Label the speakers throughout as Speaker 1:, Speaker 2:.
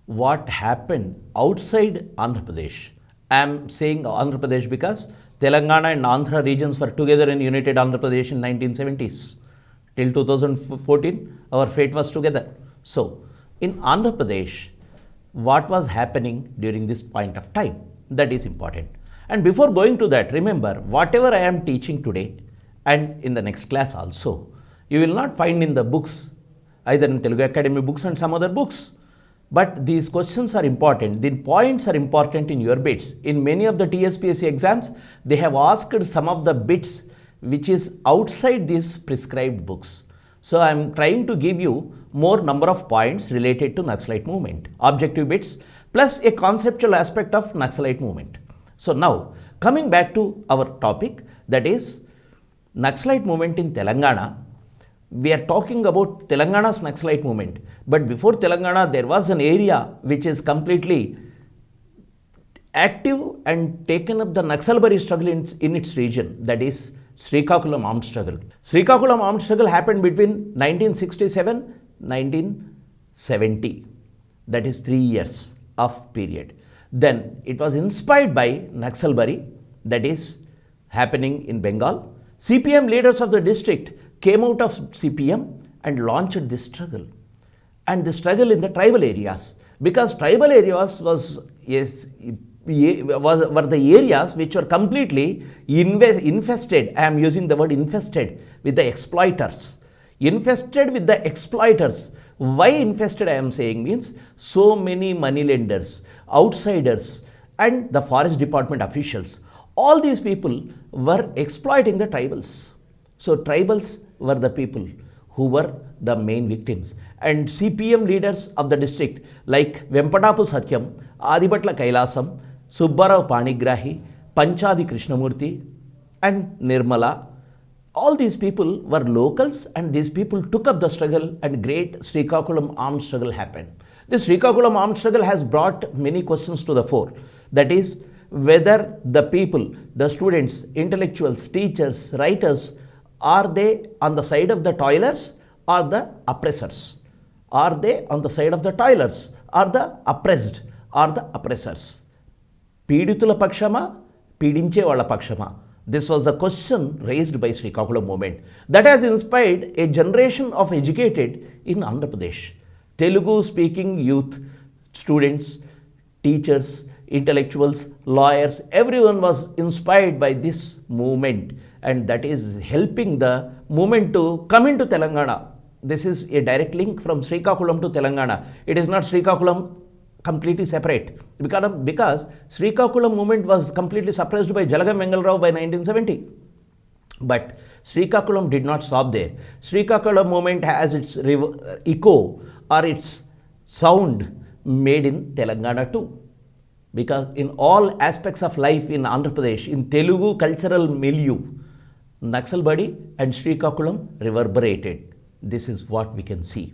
Speaker 1: what happened outside Andhra Pradesh. I am saying Andhra Pradesh because Telangana and Andhra regions were together in united Andhra Pradesh in 1970s. Till 2014, our fate was together. So, in Andhra Pradesh, what was happening during this point of time? That is important. And before going to that, remember, whatever I am teaching today and in the next class also, you will not find in the books, either in Telugu Academy books and some other books. But these questions are important. The points are important in your bits. In many of the TSPSC exams, they have asked some of the bits which is outside these prescribed books. So I am trying to give you more number of points related to Naxalite movement, objective bits plus a conceptual aspect of Naxalite movement. So now coming back to our topic, that is Naxalite movement in Telangana. We are talking about Telangana's Naxalite movement, but before Telangana there was an area which is completely active and taken up the Naxalbari struggle in its region, that is Srikakulam armed struggle. Srikakulam armed struggle happened between 1967-1970, that is 3 years of period. Then it was inspired by Naxalbari, that is happening in Bengal. CPM leaders of the district came out of CPM and launched this struggle. And the struggle in the tribal areas, because tribal areas were the areas which were completely infested. I am using the word infested with the exploiters. Infested with the exploiters. Why infested I am saying means so many money lenders, outsiders and the forest department officials. All these people were exploiting the tribals. So tribals were the people who were the main victims. And CPM leaders of the district like Vempatapu Satyam, Adibatla Kailasam, Subbarao Panigrahi, Panchadi Krishnamurti and Nirmala, all these people were locals and these people took up the struggle and great Srikakulam armed struggle happened. This Srikakulam armed struggle has brought many questions to the fore. That is, whether the people, the students, intellectuals, teachers, writers, are they on the side of the toilers or the oppressors? Are they on the side of the toilers or the oppressed or the oppressors? Piditula Pakshama, Pidinche Vala Pakshama. This was a question raised by Srikakulam movement that has inspired a generation of educated in Andhra Pradesh. Telugu speaking youth, students, teachers, intellectuals, lawyers, everyone was inspired by this movement, and that is helping the movement to come into Telangana. This is a direct link from Srikakulam to Telangana. It is not Srikakulam completely separate because Srikakulam movement was completely suppressed by Jalagam Vengalrao by 1970. But Srikakulam did not stop there. Srikakulam movement has its echo or its sound made in Telangana too. Because in all aspects of life in Andhra Pradesh, in Telugu cultural milieu, Naxalbari and Srikakulam reverberated. This is what we can see.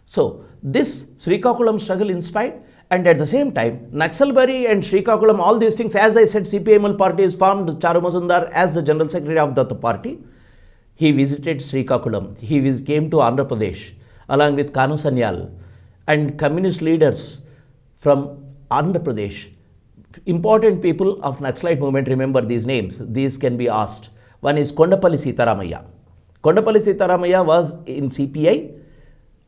Speaker 1: So, this Srikakulam struggle inspired, and at the same time, Naxalbari and Srikakulam, all these things, as I said, CPML party is formed, Charu Mazumdar as the general secretary of the party. He visited Srikakulam. He came to Andhra Pradesh along with Kanu Sanyal and communist leaders from Andhra Pradesh. Important people of Naxalite movement, remember these names. These can be asked. One is Kondapalli Sitaramaya. Kondapalli Sitaramaya was in CPI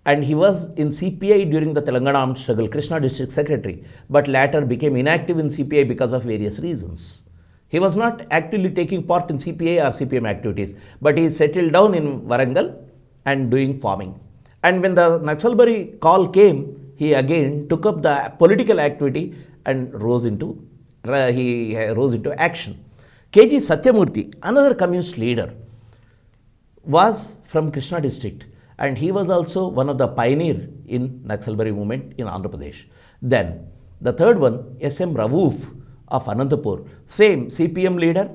Speaker 1: and he was in CPI during the Telangana armed struggle, Krishna district secretary, but later became inactive in CPI because of various reasons. He was not actively taking part in CPI or CPM activities, but he settled down in Warangal and doing farming. And when the Naxalbari call came, he again took up the political activity and rose into action. KG Satyamurthy, another communist leader, was from Krishna district, and he was also one of the pioneer in Naxalbari movement in Andhra Pradesh. Then the third one, SM Rawouf of Anantapur, same CPM leader,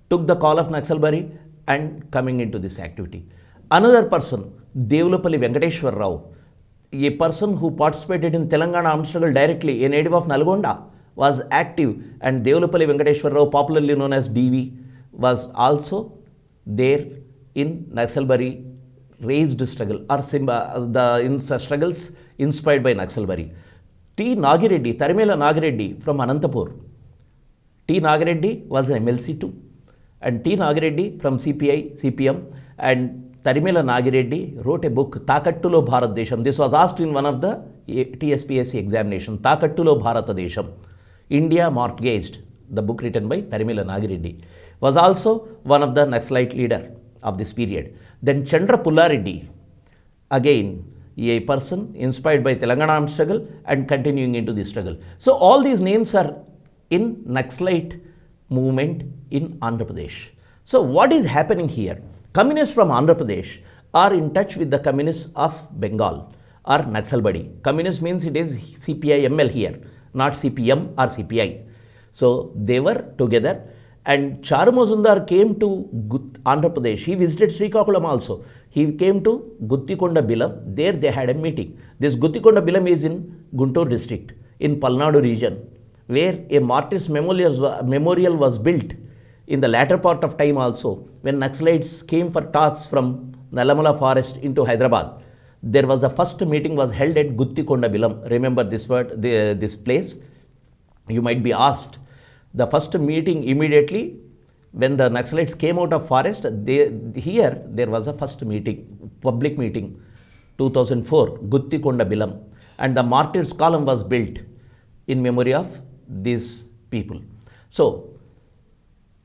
Speaker 1: took the call of Naxalbari and coming into this activity. Another person, Devulapalli Venkateshwar Rao, a person who participated in Telangana armed struggle directly, a native of Nalgonda, was active, and Devulapalli Venkateshwar Rao, popularly known as DV, was also there in Naxalbari raised struggle or struggles inspired by Naxalbari. T. Nagireddy, Tarimela Nagireddy from Anantapur. T. Nagireddy was an MLC too. And T. Nagireddy from CPI, CPM, and Tarimela Nagireddy wrote a book, Takattulo Bharat Desham. This was asked in one of the TSPSC examination, Takattulo Bharata Desham, India Mortgaged, the book written by Tarimela Nagireddy, was also one of the Naxalite leader of this period. Then Chandra Pullareddy, again a person inspired by Telangana armed struggle and continuing into the struggle. So all these names are in Naxalite movement in Andhra Pradesh. So what is happening here? Communists from Andhra Pradesh are in touch with the communists of Bengal or Naxalbari. Communist means it is CPI-ML here, not CPM or CPI. So they were together, and Charu Mazumdar came to Andhra Pradesh. He visited Srikakulam also. He came to Guttikonda Bilam. There they had a meeting. This Guttikonda Bilam is in Guntur district, in Palnadu region, where a martyrs memorial was built in the latter part of time also. When Naxalites came for talks from Nalamala forest into Hyderabad, there was a first meeting was held at Guttikonda Bilam. Remember this word, this place? You might be asked. The first meeting immediately when the Naxalites came out of forest, there was a first meeting, public meeting, 2004, Guttikonda Bilam, and the martyrs column was built in memory of these people. So,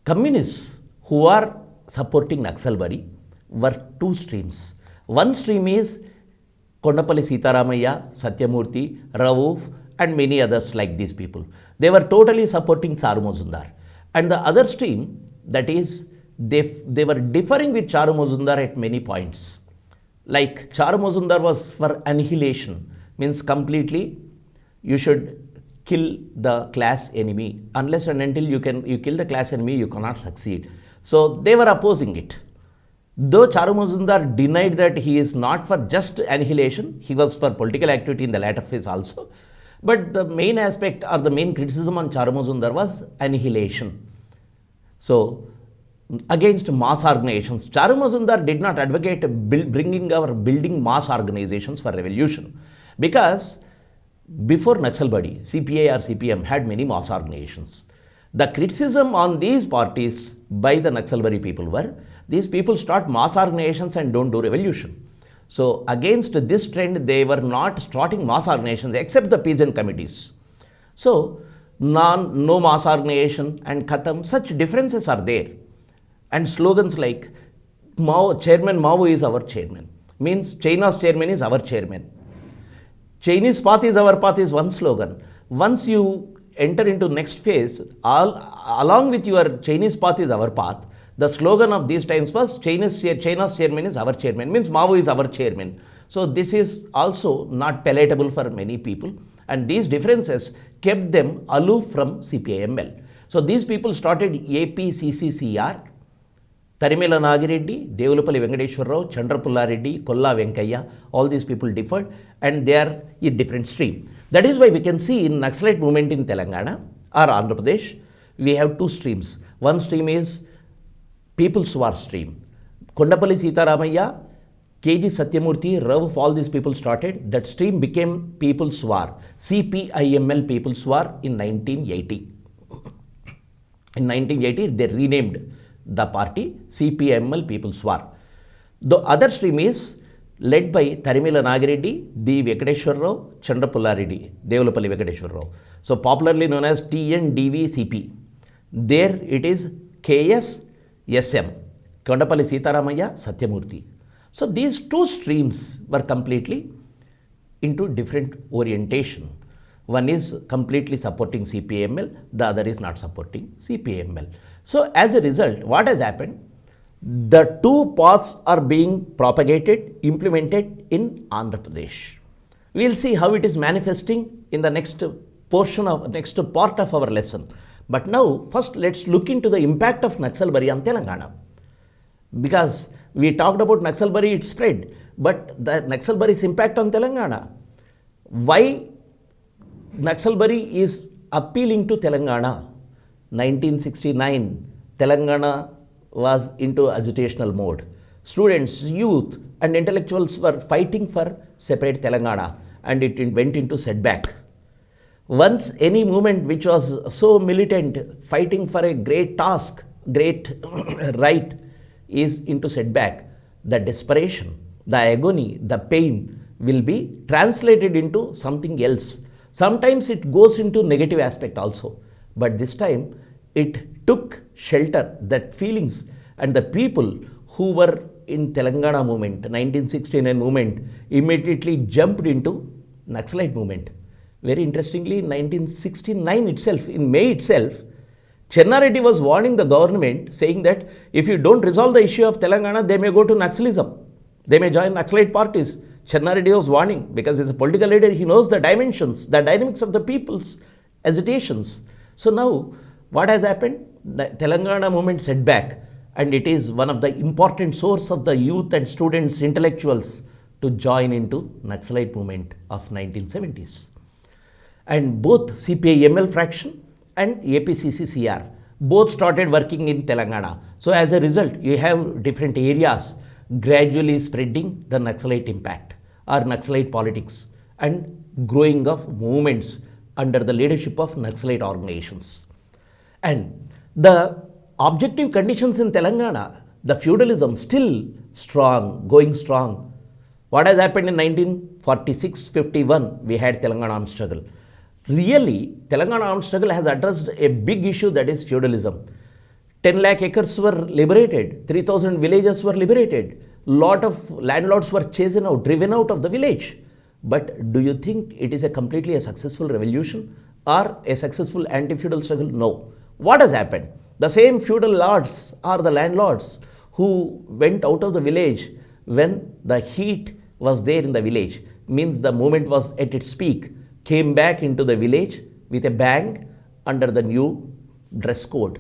Speaker 1: communists who are supporting Naxalbari were two streams. One stream is Kondapalli Sitaramaya, Satyamurthy, Rauf, and many others like these people. They were totally supporting Charu Mazumdar. And the other stream, that is, they were differing with Charu Mazumdar at many points. Like Charu Mazumdar was for annihilation, means completely you should kill the class enemy. Unless and until you kill the class enemy, you cannot succeed. So they were opposing it. Though Charu Mazumdar denied that he is not for just annihilation, he was for political activity in the latter phase also. But the main aspect or the main criticism on Charu Mazumdar was annihilation. So, against mass organizations, Charu Mazumdar did not advocate building mass organizations for revolution, because before Naxalbari, CPI or CPM had many mass organizations. The criticism on these parties by the Naxalbari people were, these people start mass organizations and don't do revolution. So, against this trend, they were not starting mass organizations except the peasant committees. So, no mass organization and Khatam, such differences are there. And slogans like Chairman Mao is our chairman, means China's chairman is our chairman. Chinese path is our path is one slogan. Once you enter into next phase, along with your Chinese path is our path, the slogan of these times was China's chairman is our chairman, means Mao is our chairman. So this is also not palatable for many people, and these differences kept them aloof from CPI-ML. So these people started APCCCR, Tarimela Nagireddy, Devulapalli Venkateshwara Rao, Chandra Pullareddy, Kolla Venkayya, all these people differed, and they are in different stream. That is why we can see in Naxalite movement in Telangana or Andhra Pradesh, we have two streams. One stream is People's War stream. Kondapalli Sitaramaya, KG Satyamurthy, Rauf, all these people started. That stream became People's War, CPI-ML People's War in 1980. In 1980, they renamed the party CPI-ML People's War. The other stream is led by Tarimela Nagireddy, D. Venkateshwara Rao, Chandra Pullareddy, Devulapalli Venkateshwara Rao. So popularly known as TNDVCP. There it is KS SM, Kondapalli Sitaramaya, Satyamurthy. So these two streams were completely into different orientation. One is completely supporting CPI-ML, the other is not supporting CPI-ML. So as a result, what has happened? The two paths are being propagated, implemented in Andhra Pradesh. We will see how it is manifesting in the next part of our lesson. But now, first let's look into the impact of Naxalbari on Telangana. Because we talked about Naxalbari, it spread, but the Naxalbari's impact on Telangana. Why Naxalbari is appealing to Telangana? 1969, Telangana was into agitational mode. Students, youth and intellectuals were fighting for separate Telangana, and it went into setback. Once any movement which was so militant, fighting for a great task, great right, is into setback, the desperation, the agony, the pain will be translated into something else. Sometimes it goes into negative aspect also, but this time it took shelter, that feelings, and the people who were in Telangana movement, 1969 movement, immediately jumped into Naxalite movement. Very interestingly, in 1969 itself, in May itself, Chennareddy was warning the government, saying that if you don't resolve the issue of Telangana, they may go to Naxalism. They may join Naxalite parties. Chennareddy was warning because he's a political leader. He knows the dimensions, the dynamics of the people's agitations. So now, what has happened? The Telangana movement set back, and it is one of the important source of the youth and students, intellectuals, to join into Naxalite movement of 1970s. And both CPI-ML fraction and APCC-CR both started working in Telangana. So as a result, you have different areas gradually spreading the Naxalite impact or Naxalite politics and growing of movements under the leadership of Naxalite organizations. And the objective conditions in Telangana, the feudalism still strong, going strong. What has happened in 1946-51? We had Telangana armed struggle. Really, Telangana armed struggle has addressed a big issue, that is feudalism. 10 lakh acres were liberated, 3,000 villages were liberated, lot of landlords were chased out, driven out of the village. But do you think it is completely a successful revolution or a successful anti-feudal struggle? No. What has happened? The same feudal lords or the landlords who went out of the village when the heat was there in the village, means the movement was at its peak, came back into the village with a bang under the new dress code.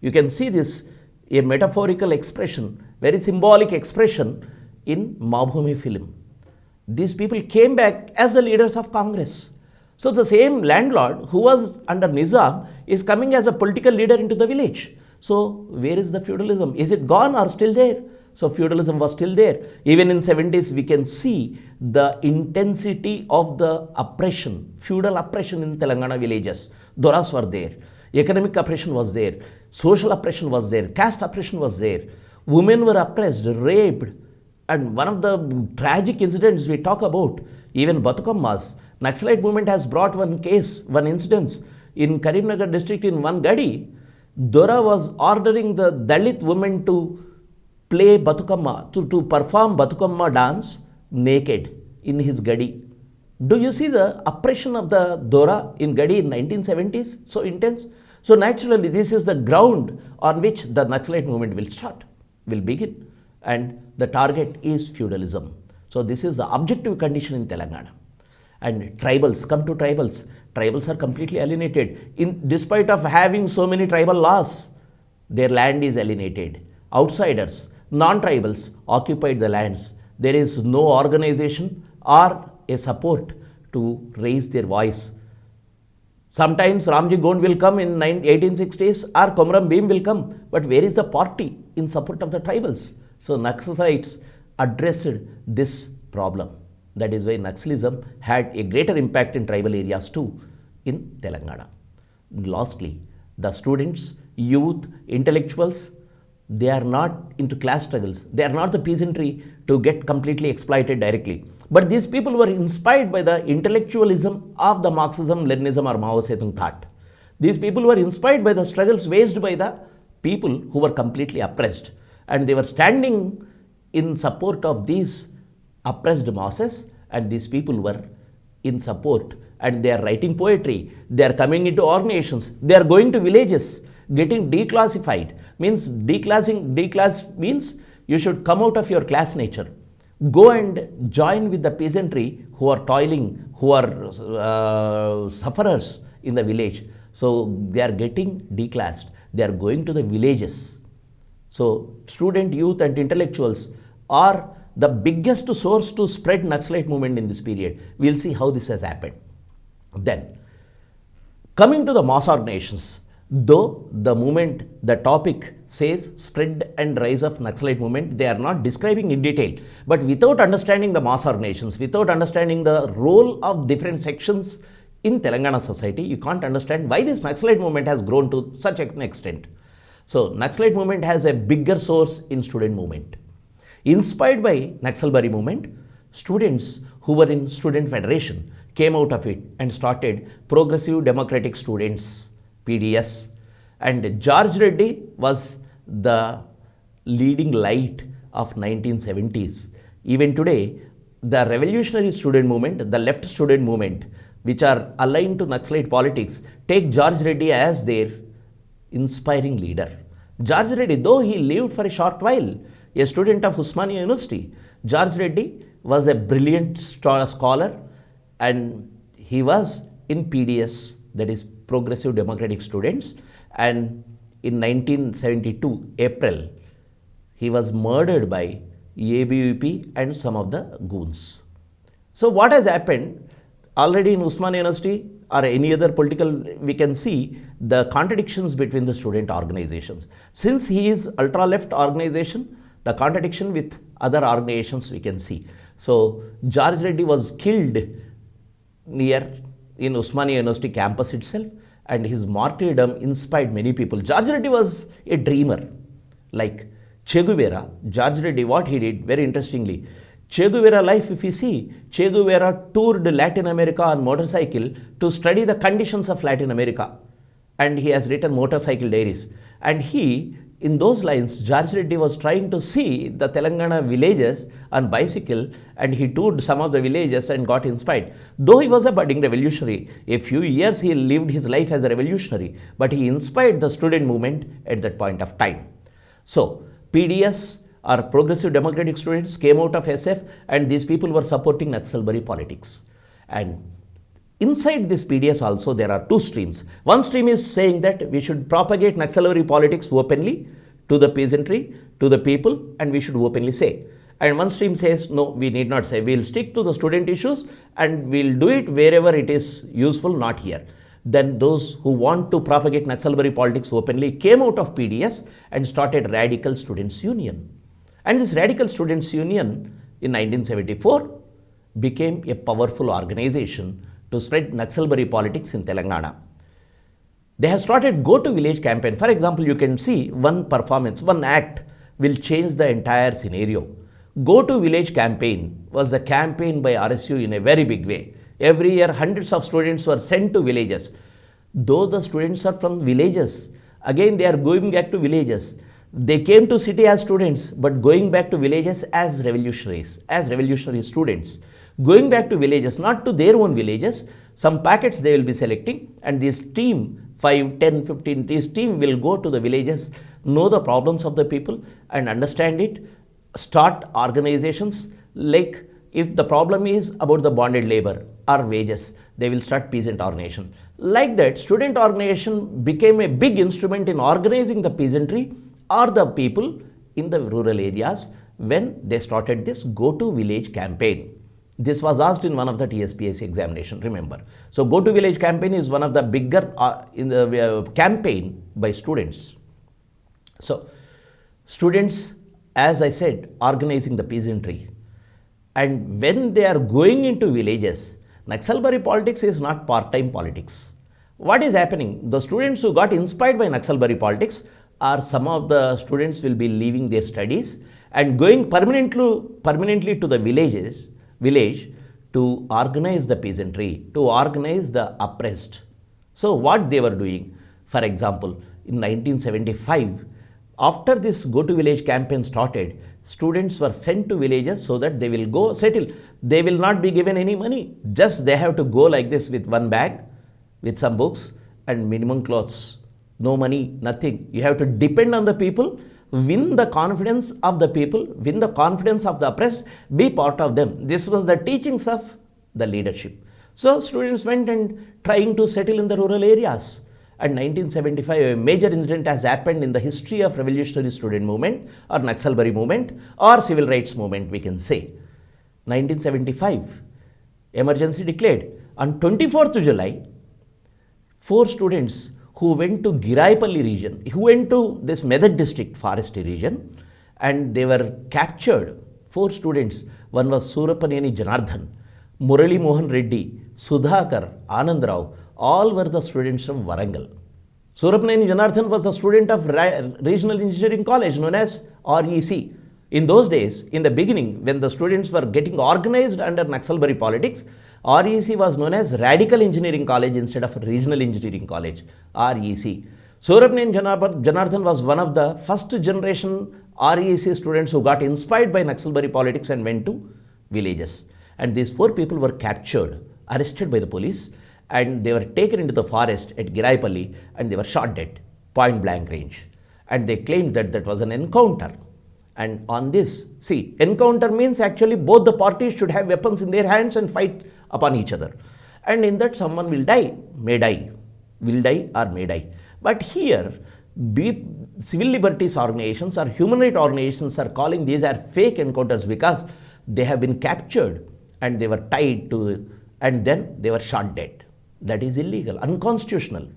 Speaker 1: You can see this, a metaphorical expression, very symbolic expression in Mabhumi film. These people came back as the leaders of Congress. So the same landlord who was under Nizam is coming as a political leader into the village. So where is the feudalism? Is it gone or still there? So feudalism was still there. Even in 70s, we can see the intensity of the oppression, feudal oppression in Telangana villages. Doras were there. Economic oppression was there. Social oppression was there. Caste oppression was there. Women were oppressed, raped. And one of the tragic incidents we talk about, even Batukammas, Naxalite movement has brought one case, one incident in Karimnagar district in one gadi. Dora was ordering the Dalit women to play Batukamma, to perform Batukamma dance naked in his gadi. Do you see the oppression of the Dora in gadi in 1970s? So intense. So naturally, this is the ground on which the Naxalite movement will start, will begin. And the target is feudalism. So this is the objective condition in Telangana. And tribals, come to tribals. Tribals are completely alienated. Despite of having so many tribal laws, their land is alienated. Outsiders, non-tribals occupied the lands. There is no organization or a support to raise their voice. Sometimes Ramji Gond will come in 1860s or Komram Bhim will come. But where is the party in support of the tribals? So Naxalites addressed this problem. That is why Naxalism had a greater impact in tribal areas too in Telangana. Lastly, the students, youth, intellectuals, they are not into class struggles. They are not the peasantry to get completely exploited directly. But these people were inspired by the intellectualism of the Marxism, Leninism or Mao Zedong thought. These people were inspired by the struggles waged by the people who were completely oppressed. And they were standing in support of these oppressed masses, and these people were in support, and they are writing poetry, they are coming into organizations, they are going to villages, getting declassified. Means declass means you should come out of your class nature. Go and join with the peasantry who are toiling, who are sufferers in the village. So they are getting declassed. They are going to the villages. So student, youth and intellectuals are the biggest source to spread Naxalite movement in this period. We will see how this has happened. Then, coming to the mass organizations, though the movement, the topic says spread and rise of Naxalite movement, they are not describing in detail. But without understanding the mass organizations, without understanding the role of different sections in Telangana society, you can't understand why this Naxalite movement has grown to such an extent. So, Naxalite movement has a bigger source in student movement. Inspired by Naxalbari movement, students who were in student federation came out of it and started Progressive Democratic Students, PDS, and George Reddy was the leading light of 1970s. Even today, the revolutionary student movement, the left student movement, which are aligned to Naxalite politics, take George Reddy as their inspiring leader. George Reddy, though he lived for a short while, a student of Usmania University, George Reddy was a brilliant scholar and he was in PDS, that is Progressive Democratic Students, and in 1972 April he was murdered by ABVP and some of the goons. So what has happened? Already in Usmania University or any other political, we can see the contradictions between the student organizations. Since he is ultra-left organization, the contradiction with other organizations we can see. So George Reddy was killed near in Usmania University campus itself, and his martyrdom inspired many people. George Reddy was a dreamer. Like Che Guevara, George Reddy, what he did, very interestingly, Che Guevara life, if you see, Che Guevara toured Latin America on motorcycle to study the conditions of Latin America. And he has written motorcycle diaries. And he, in those lines, George Reddy was trying to see the Telangana villages on bicycle, and he toured some of the villages and got inspired. Though he was a budding revolutionary, a few years he lived his life as a revolutionary, but he inspired the student movement at that point of time. So, PDS or Progressive Democratic Students came out of SF, and these people were supporting Naxalbari politics. And inside this PDS also there are two streams. One stream is saying that we should propagate Naxalbari politics openly to the peasantry, to the people, and we should openly say. And one stream says, no, we need not say. We'll stick to the student issues and we'll do it wherever it is useful, not here. Then those who want to propagate Naxalbari politics openly came out of PDS and started Radical Students Union. And this Radical Students Union in 1974 became a powerful organization to spread Naxalbari politics in Telangana. They have started Go to Village campaign. For example, you can see one performance, one act will change the entire scenario. Go to Village campaign was a campaign by RSU in a very big way. Every year, hundreds of students were sent to villages. Though the students are from villages, again they are going back to villages. They came to city as students, but going back to villages as revolutionaries, as revolutionary students. Going back to villages, not to their own villages, some packets they will be selecting, and this team, 5, 10, 15, this team will go to the villages, know the problems of the people and understand it, start organizations. Like if the problem is about the bonded labor or wages, they will start peasant organization. Like that, student organization became a big instrument in organizing the peasantry or the people in the rural areas when they started this Go to Village campaign. This was asked in one of the TSPSC examination, remember. So, Go to Village campaign is one of the bigger campaign by students. So, students, as I said, organizing the peasantry. And when they are going into villages, Naxalbari politics is not part-time politics. What is happening? The students who got inspired by Naxalbari politics are some of the students will be leaving their studies and going permanently to the village to organize the peasantry, to organize the oppressed. So what they were doing, for example, in 1975, after this Go to Village campaign started, students were sent to villages so that they will go settle. They will not be given any money. Just they have to go like this with one bag, with some books and minimum clothes. No money, nothing. You have to depend on the people, win the confidence of the people, win the confidence of the oppressed, be part of them. This was the teachings of the leadership. So students went and trying to settle in the rural areas. And 1975, a major incident has happened in the history of revolutionary student movement or Naxalbari movement or civil rights movement, we can say. 1975, emergency declared. On 24th July, 4 students who went to Giraipalli region, who went to this Medak district, forestry region, and they were captured. 4 students, one was Surapaneni Janardhan, Murali Mohan Reddy, Sudhakar, Anandrao, all were the students from Warangal. Surapneni Janardhan was a student of Regional Engineering College known as REC. In those days, in the beginning, when the students were getting organized under Naxalbari politics, REC was known as Radical Engineering College instead of Regional Engineering College, REC. Surapneni Janardhan was one of the first generation REC students who got inspired by Naxalbari politics and went to villages. And these 4 people were captured, arrested by the police, and they were taken into the forest at Giraipalli and they were shot dead, point blank range. And they claimed that that was an encounter. And on this, see, encounter means actually both the parties should have weapons in their hands and fight upon each other. And in that someone will die, may die, will die or may die. But here, civil liberties organizations or human rights organizations are calling these are fake encounters because they have been captured and they were tied to, and then they were shot dead. That is illegal, unconstitutional.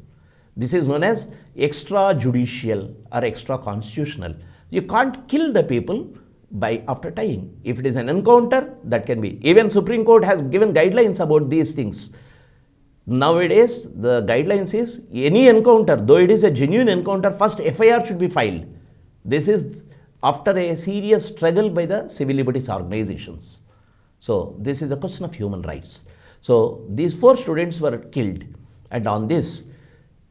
Speaker 1: This is known as extrajudicial or extra-constitutional. You can't kill the people by after tying. If it is an encounter, that can be. Even Supreme Court has given guidelines about these things. Nowadays, the guidelines is any encounter, though it is a genuine encounter, first FIR should be filed. This is after a serious struggle by the civil liberties organizations. So, this is a question of human rights. So, these 4 students were killed, and on this,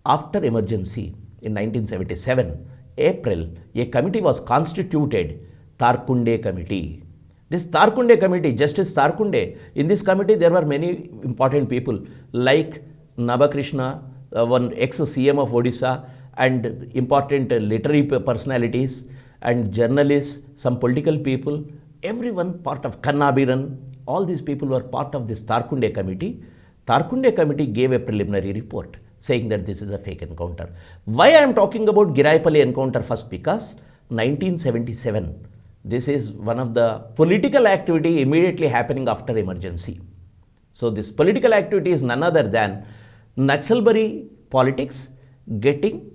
Speaker 1: after emergency in 1977, April, a committee was constituted, Tarkunde Committee. This Tarkunde Committee, Justice Tarkunde, in this committee there were many important people like Navakrishna, one ex-CM of Odisha, and important literary personalities and journalists, some political people, everyone part of Kannabiran. All these people were part of this Tarkunde Committee. Tarkunde Committee gave a preliminary report saying that this is a fake encounter. Why I am talking about Giraipalli encounter first? Because 1977, this is one of the political activity immediately happening after emergency. So this political activity is none other than Naxalbari politics getting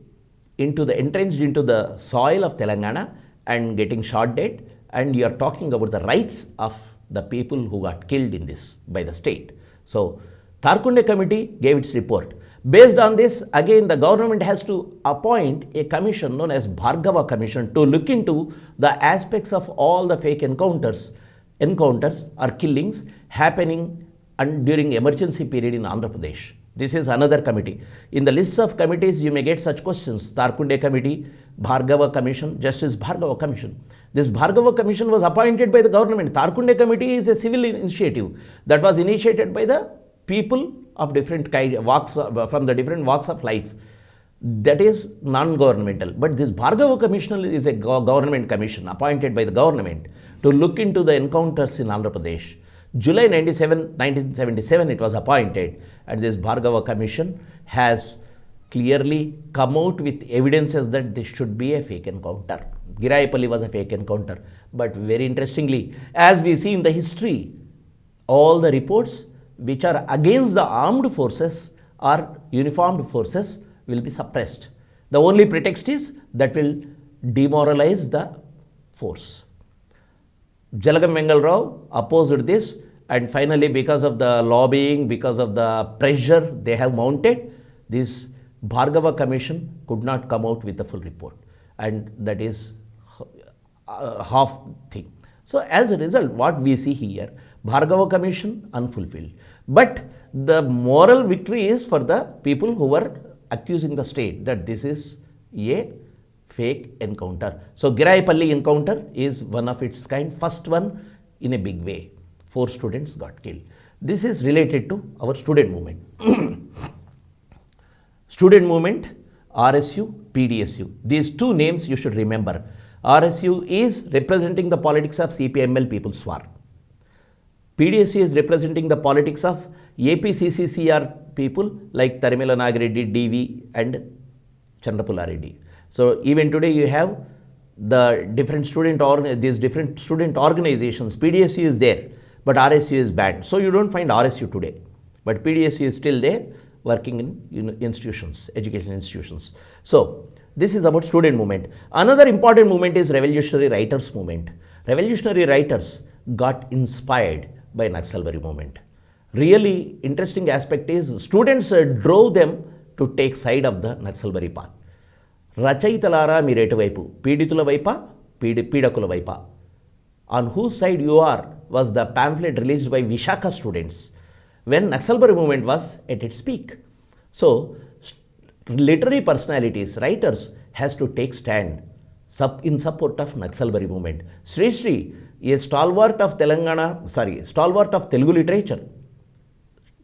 Speaker 1: into the entrenched into the soil of Telangana and getting shot dead, and you are talking about the rights of the people who got killed in this by the state. So, Tarkunde Committee gave its report. Based on this, again the government has to appoint a commission known as Bhargava Commission to look into the aspects of all the fake encounters or killings happening during emergency period in Andhra Pradesh. This is another committee. In the list of committees, you may get such questions: Tarkunde Committee, Bhargava Commission, Justice Bhargava Commission. This Bhargava Commission was appointed by the government. Tarkunde Committee is a civil initiative that was initiated by the people of different walks, from the different walks of life. That is non-governmental. But this Bhargava Commission is a government commission appointed by the government to look into the encounters in Andhra Pradesh. July 1977 it was appointed, and this Bhargava Commission has clearly come out with evidences that this should be a fake encounter. Giraipalli was a fake encounter. But very interestingly, as we see in the history, all the reports which are against the armed forces or uniformed forces will be suppressed. The only pretext is that will demoralize the force. Jalagam Vengal Rao opposed this, and finally because of the lobbying, because of the pressure they have mounted, this Bhargava Commission could not come out with the full report, and that is half thing. So as a result, what we see here, Bhargava Commission unfulfilled. But the moral victory is for the people who were accusing the state that this is a fake encounter. So Giraipalli encounter is one of its kind, first one in a big way. 4 students got killed. This is related to our student movement. Student movement, RSU, PDSU. These 2 names you should remember. RSU is representing the politics of CPML People's War. PDSU is representing the politics of APCCCR people like Tarimila Nagareddy, DV and Chandrapula Reddy. So even today you have the different these different student organizations. PDSU is there, but RSU is banned. So you don't find RSU today, but PDSU is still there working in institutions, education institutions. So this is about student movement. Another important movement is revolutionary writers movement. Revolutionary writers got inspired by Naxalbari movement. really interesting aspect is students drove them to take side of the Naxalbari path. రచయితలారా మీరెటువైపు, పీడితుల వైపా పీడకుల వైపా? On whose side you are was the pamphlet released by Vishaka students when Naxalbari movement was at its peak. So, literary personalities, writers has to take stand in support of Naxalbari movement. Sri Sri, a stalwart of Telugu literature.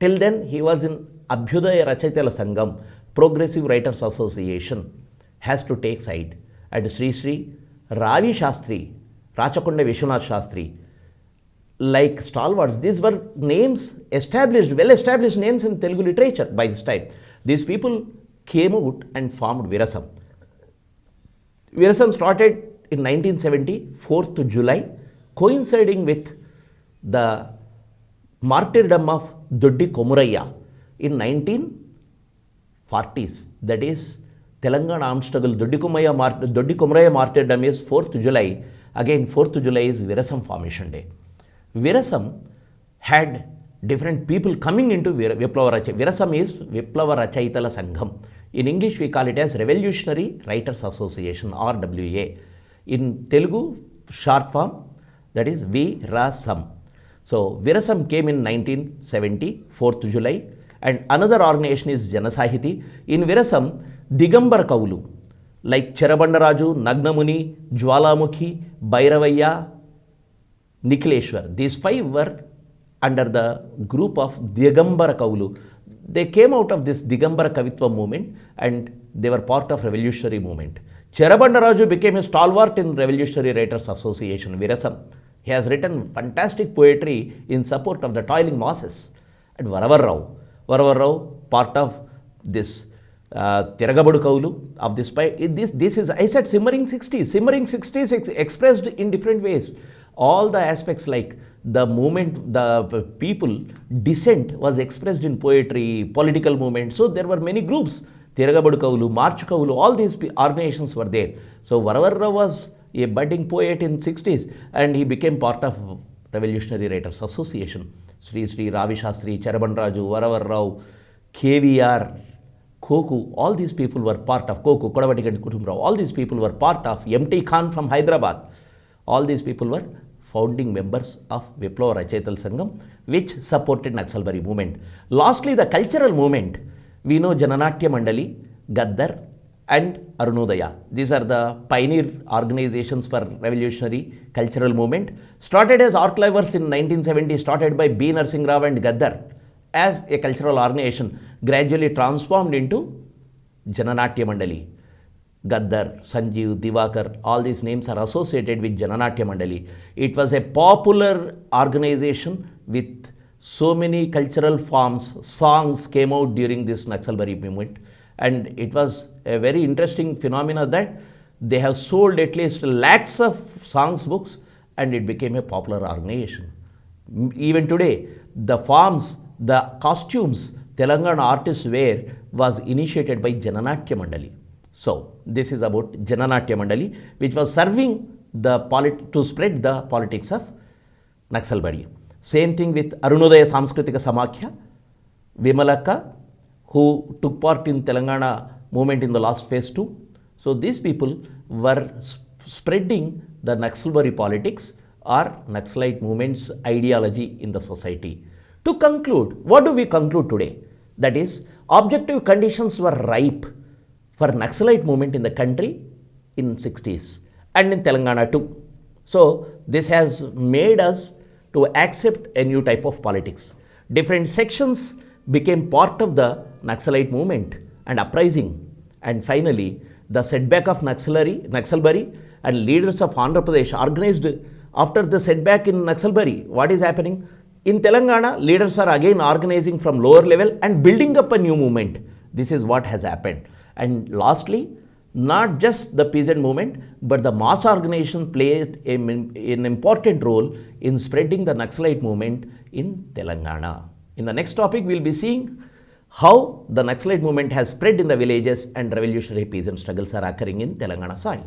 Speaker 1: Till then, he was in Abhyudaya Rachayitala Sangam, Progressive Writers Association, has to take side. And Sri Sri, Ravi Shastri, Rachakonda Vishwanath Shastri, like stalwarts, these were names established, well-established names in Telugu literature by this time. These people came out and formed Virasam. Virasam started in 1970, 4th July, coinciding with the martyrdom of Doddi Komurayya in 1940s. That is, Telangana armed struggle, Doddi Komurayya martyrdom is 4th July. Again, 4th July is Virasam formation day. Virasam had different people coming into Viplava Rachayitala. Virasam is Viplava Rachayitala Sangham. In English, we call it as Revolutionary Writers Association, RWA. In Telugu, short form, that is Virasam. So, Virasam came in 1970, 4th July. And another organization is Janasahiti. In Virasam, Digambar Kavulu, like Cherabandaraju, Nagnamuni, Jwalamukhi, Bairavaya, Nikhileshwar. These 5 were under the group of Digambara Kavulu. They came out of this Digambara Kavitva movement and they were part of revolutionary movement. Cherabandaraju became a stalwart in Revolutionary Writers Association, Virasam. He has written fantastic poetry in support of the toiling masses. And Varavarrao, part of this Tiragabadu Kaulu of this. This is, I said, simmering 60s. Simmering 60s expressed in different ways. All the aspects like the movement, the people, dissent was expressed in poetry, political movement. So there were many groups. Tiragabadu Kaulu, March Kaulu, all these organizations were there. So Varavarrao was a budding poet in 60s and he became part of Revolutionary Writers Association. Sri Sri, Ravi Shastri, Cherabandaraju, Varavarrao, KVR, Koku, all these people were part of Koku, Kodavatiganti Kutumrao, all these people were part of M.T. Khan from Hyderabad. All these people were founding members of Viplava Rachayitala Sangam, which supported Naxalbari movement. Lastly, the cultural movement. We know Jananatya Mandali, Gaddar and Arunodaya. These are the pioneer organizations for revolutionary cultural movement. Started as archivers in 1970, started by B. Narsingh Rao and Gaddar as a cultural organization, gradually transformed into Jananatya Mandali. Gaddar, Sanjeev, Divakar, all these names are associated with Jananatya Mandali. It was a popular organization with so many cultural forms. Songs came out during this Naxalbari movement. And it was a very interesting phenomena that they have sold at least lakhs of songs books and it became a popular organization. Even today, the forms, the costumes Telangana artists wear was initiated by Jananatya Mandali. So, this is about Jananatya Mandali, which was serving to spread the politics of Naxalbari. Same thing with Arunodaya Samskritika Samakhya, Vimalaka, who took part in Telangana movement in the last phase 2. So, these people were spreading the Naxalbari politics or Naxalite movement's ideology in the society. To conclude, what do we conclude today? That is, objective conditions were ripe for Naxalite movement in the country in 60s and in Telangana too. So, this has made us to accept a new type of politics. Different sections became part of the Naxalite movement and uprising. And finally, the setback of Naxalbari and leaders of Andhra Pradesh organized after the setback in Naxalbari. What is happening? In Telangana, leaders are again organizing from lower level and building up a new movement. This is what has happened. And lastly, not just the peasant movement, but the mass organization played an important role in spreading the Naxalite movement in Telangana. In the next topic, we will be seeing how the Naxalite movement has spread in the villages and revolutionary peasant struggles are occurring in Telangana soil.